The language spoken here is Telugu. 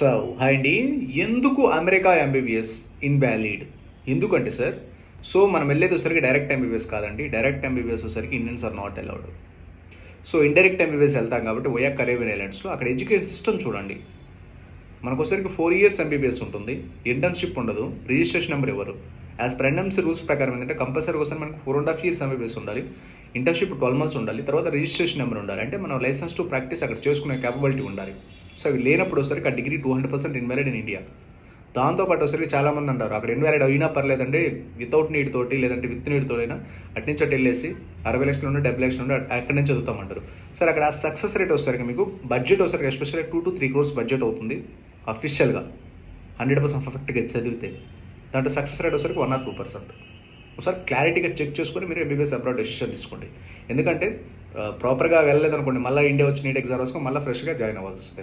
సో హాయ్ అండి. ఎందుకు అమెరికా ఎంబీబీఎస్ ఇన్వాలిడ్? ఎందుకంటే సార్, మనం వెళ్ళేది వచ్చేసరికి డైరెక్ట్ ఎంబీబీఎస్ కాదండి. డైరెక్ట్ ఎంబీబీఎస్ వచ్చేసరికి Indians are not allowed. So indirect MBBS వెళ్తాం కాబట్టి ఓయా కరేబియన్ ఐలాండ్స్లో అక్కడ ఎడ్యుకేషన్ సిస్టమ్ చూడండి. మనకు వచ్చేసరికి 4 years ఎంబీబీఎస్ ఉంటుంది, ఇంటర్న్షిప్ ఉండదు, రిజిస్ట్రేషన్ నెంబర్ ఇవ్వరు. యాజ్ పర్ ఎన్ఎంసీ రూల్స్ ప్రకారం ఏంటంటే కంపల్సరీ కోసం మనకు 4.5 years ఎంబీబీఎస్ ఉండాలి, ఇంటర్న్షిప్ 12 months ఉండాలి, తర్వాత రిజిస్ట్రేషన్ నెంబర్ ఉండాలి. అంటే మనం లైసెన్స్ టు ప్రాక్టీస్ అక్కడ చేసుకునే క్యాపబిలిటీ ఉండాలి. సో అవి లేనప్పుడు వచ్చేసరికి ఆ డిగ్రీ 200% ఇన్వాలిడ్ ఇన్ ఇండియా. దాంతోపాటు వచ్చేసరికి చాలామంది అంటారు అక్కడ ఇన్వాలిడ్ అయినా పర్లేదండి, వితౌట్ నీడ్ తోటి లేదంటే విత్ నీడ్ తోటైనా అటు నుంచి అటు వెళ్ళేసి 60 లక్షలు ఉండి 70 లక్షలు ఉండి అక్కడి నుంచి చదువుతామంటారు. సరే అక్కడ సక్సెస్ రేట్ వచ్చేసరికి మీకు బడ్జెట్ వచ్చేసరికి ఎస్పెషల్లీ 2 to 3 crores బడ్జెట్ అవుతుంది అఫీషియల్గా 100% పర్ఫెక్ట్గా చదివితే. దాంట్లో సక్సెస్ రేట్ వచ్చేసరికి 1 or 2%. ఒకసారి క్లారిటీగా చెక్ చేసుకొని మీరు ఎంబీబీఎస్ అబ్రాడ్ డెసిషన్ తీసుకోండి. ఎందుకంటే ప్రాపర్గా వెళ్ళలేదనుకోండి, మళ్ళీ ఇండియా వచ్చి నీట్ ఎగ్జామ్ రాసుకొని మళ్ళీ ఫ్రెష్గా జాయిన్ అవ్వాల్సి వస్తుంది.